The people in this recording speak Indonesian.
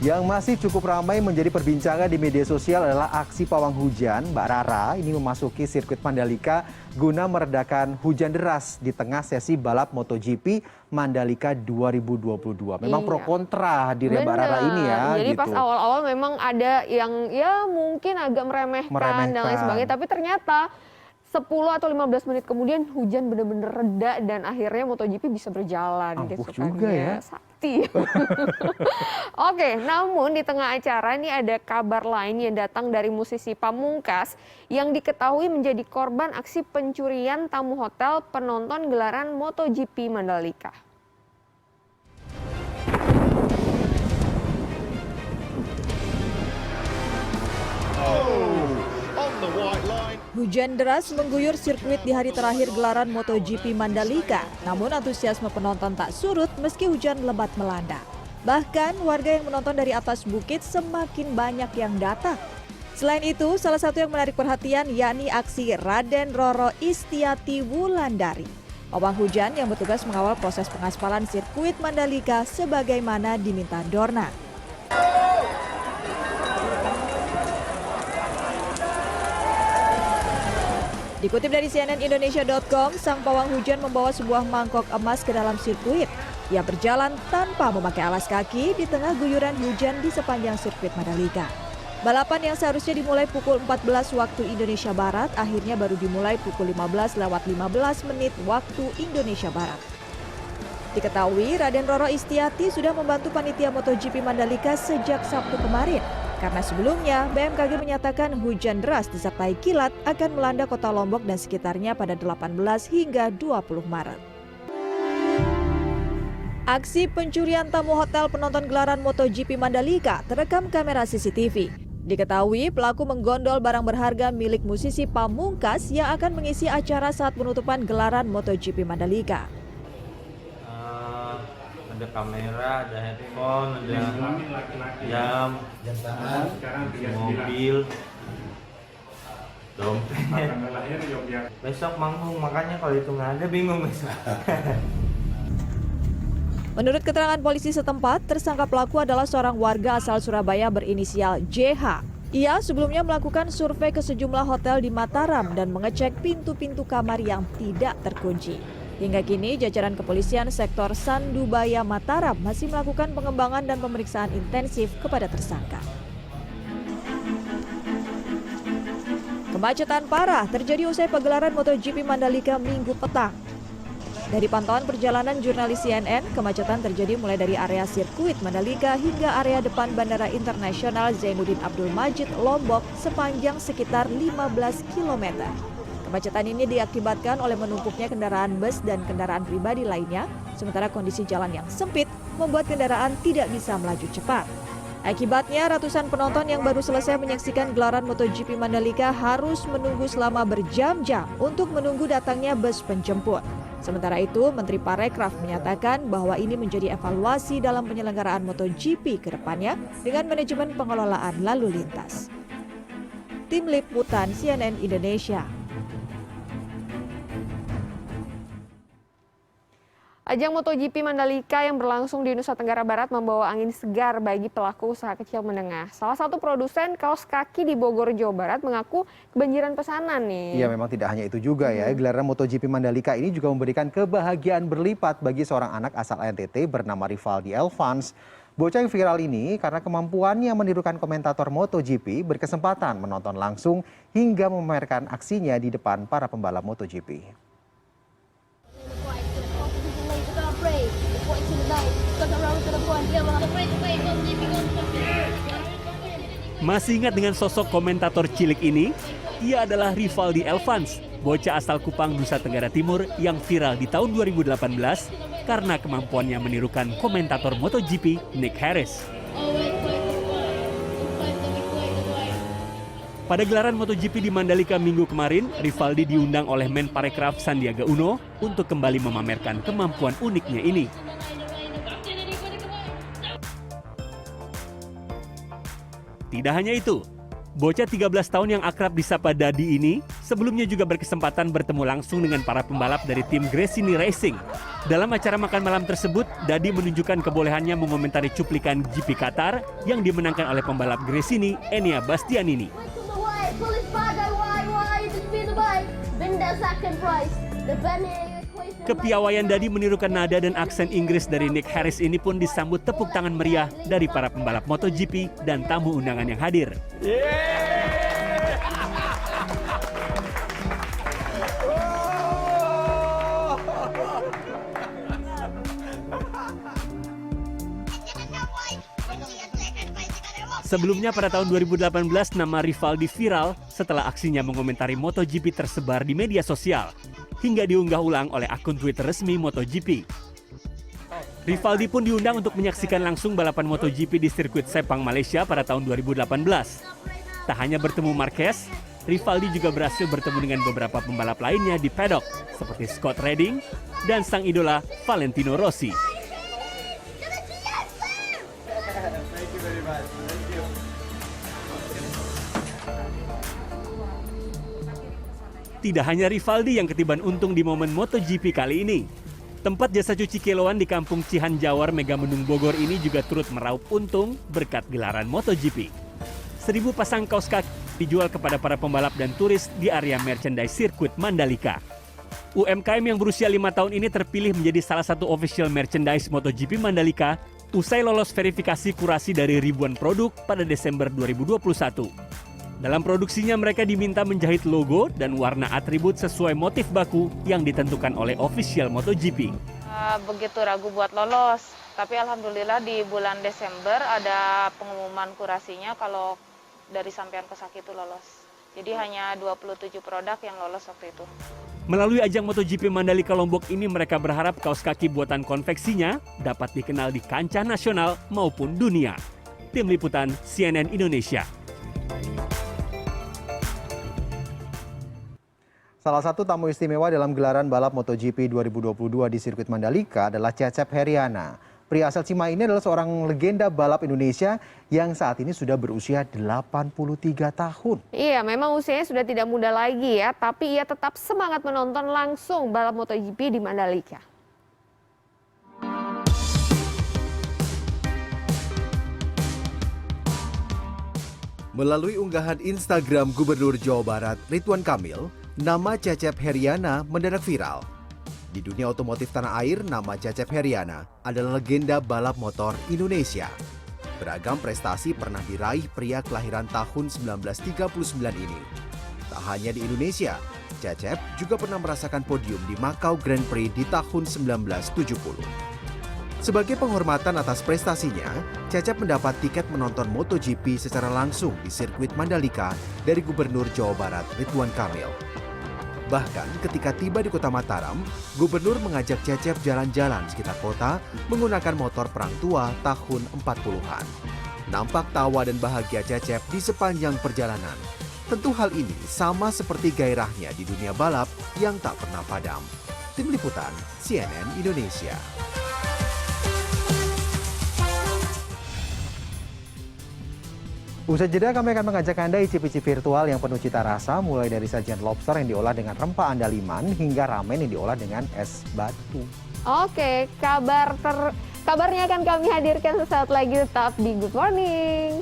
Yang masih cukup ramai menjadi perbincangan di media sosial adalah aksi pawang hujan Mbak Rara ini memasuki sirkuit Mandalika guna meredakan hujan deras di tengah sesi balap MotoGP Mandalika 2022. Memang pro kontra hadirnya Mbak Rara ini ya. Jadi gitu. pas awal-awal memang ada yang ya mungkin agak meremehkan dan lain sebagainya. Tapi ternyata 10 atau 15 menit kemudian hujan benar-benar reda dan akhirnya MotoGP bisa berjalan. Ampuh gitu juga kan, ya. Sakti. Oke, namun di tengah acara ini ada kabar lain yang datang dari musisi Pamungkas yang diketahui menjadi korban aksi pencurian tamu hotel penonton gelaran MotoGP Mandalika. Hujan deras mengguyur sirkuit di hari terakhir gelaran MotoGP Mandalika. Namun antusiasme penonton tak surut meski hujan lebat melanda. Bahkan warga yang menonton dari atas bukit semakin banyak yang datang. Selain itu, salah satu yang menarik perhatian yakni aksi Raden Roro Istiati Wulandari. Pawang hujan yang bertugas mengawal proses pengaspalan sirkuit Mandalika sebagaimana diminta Dorna. Dikutip dari cnnindonesia.com, sang pawang hujan membawa sebuah mangkok emas ke dalam sirkuit. Ia berjalan tanpa memakai alas kaki di tengah guyuran hujan di sepanjang sirkuit Mandalika. Balapan yang seharusnya dimulai pukul 14 waktu Indonesia Barat akhirnya baru dimulai pukul 15 lewat 15 menit waktu Indonesia Barat. Diketahui Raden Roro Istiati sudah membantu panitia MotoGP Mandalika sejak Sabtu kemarin. Karena sebelumnya BMKG menyatakan hujan deras disertai kilat akan melanda kota Lombok dan sekitarnya pada 18 hingga 20 Maret. Aksi pencurian tamu hotel penonton gelaran MotoGP Mandalika terekam kamera CCTV. Diketahui pelaku menggondol barang berharga milik musisi Pamungkas yang akan mengisi acara saat penutupan gelaran MotoGP Mandalika. Ada kamera, ada handphone, ada jam tangan, mobil, dompet. Besok manggung, makanya kalau itu nggak ada bingung besok. Menurut keterangan polisi setempat, tersangka pelaku adalah seorang warga asal Surabaya berinisial JH. Ia sebelumnya melakukan survei ke sejumlah hotel di Mataram dan mengecek pintu-pintu kamar yang tidak terkunci. Hingga kini, jajaran kepolisian sektor Sandubaya Mataram masih melakukan pengembangan dan pemeriksaan intensif kepada tersangka. Kemacetan parah terjadi usai pagelaran MotoGP Mandalika Minggu petang. Dari pantauan perjalanan jurnalis CNN, kemacetan terjadi mulai dari area sirkuit Mandalika hingga area depan Bandara Internasional Zainuddin Abdul Majid Lombok sepanjang sekitar 15 km. Kemacetan ini diakibatkan oleh menumpuknya kendaraan bus dan kendaraan pribadi lainnya, sementara kondisi jalan yang sempit membuat kendaraan tidak bisa melaju cepat. Akibatnya, ratusan penonton yang baru selesai menyaksikan gelaran MotoGP Mandalika harus menunggu selama berjam-jam untuk menunggu datangnya bus penjemput. Sementara itu, Menteri Parekraf menyatakan bahwa ini menjadi evaluasi dalam penyelenggaraan MotoGP ke depannya dengan manajemen pengelolaan lalu lintas. Tim Liputan CNN Indonesia. Ajang MotoGP Mandalika yang berlangsung di Nusa Tenggara Barat membawa angin segar bagi pelaku usaha kecil menengah. Salah satu produsen kaos kaki di Bogor, Jawa Barat mengaku kebanjiran pesanan nih. Iya, memang tidak hanya itu juga ya. Gelaran MotoGP Mandalika ini juga memberikan kebahagiaan berlipat bagi seorang anak asal NTT bernama Rivaldi Elvans. Bocah yang viral ini karena kemampuannya menirukan komentator MotoGP berkesempatan menonton langsung hingga memamerkan aksinya di depan para pembalap MotoGP. Masih ingat dengan sosok komentator cilik ini? Ia adalah Rivaldi Elvans, bocah asal Kupang, Nusa Tenggara Timur yang viral di tahun 2018 karena kemampuannya menirukan komentator MotoGP Nick Harris. Pada gelaran MotoGP di Mandalika minggu kemarin, Rivaldi diundang oleh Menparekraf Sandiaga Uno untuk kembali memamerkan kemampuan uniknya ini. Tidak hanya itu, bocah 13 tahun yang akrab disapa Dadi ini Sebelumnya juga berkesempatan bertemu langsung dengan para pembalap dari tim Gresini Racing. Dalam acara makan malam tersebut, Dadi menunjukkan kebolehannya mengomentari cuplikan GP Qatar yang dimenangkan oleh pembalap Gresini, Enea Bastianini. Kepiawaian Dadi menirukan nada dan aksen Inggris dari Nick Harris ini pun disambut tepuk tangan meriah dari para pembalap MotoGP dan tamu undangan yang hadir. Sebelumnya pada tahun 2018 nama Rivaldi viral setelah aksinya mengomentari MotoGP tersebar di media sosial hingga diunggah ulang oleh akun Twitter resmi MotoGP. Rivaldi pun diundang untuk menyaksikan langsung balapan MotoGP di sirkuit Sepang Malaysia pada tahun 2018. Tak hanya bertemu Marquez, Rivaldi juga berhasil bertemu dengan beberapa pembalap lainnya di paddock seperti Scott Redding dan sang idola Valentino Rossi. Tidak hanya Rivaldi yang ketiban untung di momen MotoGP kali ini. Tempat jasa cuci kiloan di kampung Cihanjawar Megamendung Bogor ini juga turut meraup untung berkat gelaran MotoGP. 1.000 pasang kaos kaki dijual kepada para pembalap dan turis di area merchandise sirkuit Mandalika. UMKM yang berusia 5 tahun ini terpilih menjadi salah satu official merchandise MotoGP Mandalika usai lolos verifikasi kurasi dari ribuan produk pada Desember 2021. Dalam produksinya mereka diminta menjahit logo dan warna atribut sesuai motif baku yang ditentukan oleh official MotoGP. Begitu ragu buat lolos, tapi alhamdulillah di bulan Desember ada pengumuman kurasinya kalau dari Sampean Kosaki itu lolos. Jadi hanya 27 produk yang lolos waktu itu. Melalui ajang MotoGP Mandalika Lombok ini mereka berharap kaos kaki buatan konveksinya dapat dikenal di kancah nasional maupun dunia. Tim Liputan CNN Indonesia. Salah satu tamu istimewa dalam gelaran balap MotoGP 2022 di sirkuit Mandalika adalah Cecep Heriana. Pria asal Cimahi ini adalah seorang legenda balap Indonesia yang saat ini sudah berusia 83 tahun. Iya, memang usianya sudah tidak muda lagi ya, tapi ia tetap semangat menonton langsung balap MotoGP di Mandalika. Melalui unggahan Instagram Gubernur Jawa Barat Ridwan Kamil, nama Cecep Heriana mendadak viral. Di dunia otomotif tanah air, nama Cecep Heriana adalah legenda balap motor Indonesia. Beragam prestasi pernah diraih pria kelahiran tahun 1939 ini. Tak hanya di Indonesia, Cecep juga pernah merasakan podium di Macau Grand Prix di tahun 1970. Sebagai penghormatan atas prestasinya, Cecep mendapat tiket menonton MotoGP secara langsung di sirkuit Mandalika dari Gubernur Jawa Barat Ridwan Kamil. Bahkan ketika tiba di kota Mataram, Gubernur mengajak Cecep jalan-jalan sekitar kota menggunakan motor perang tua tahun 40-an. Nampak tawa dan bahagia Cecep di sepanjang perjalanan. Tentu hal ini sama seperti gairahnya di dunia balap yang tak pernah padam. Tim Liputan CNN Indonesia. Usai jeda kami akan mengajak Anda icip-icip virtual yang penuh cita rasa, mulai dari sajian lobster yang diolah dengan rempah andaliman hingga ramen yang diolah dengan es batu. Oke, kabarnya akan kami hadirkan sesaat lagi, tetap di Good Morning.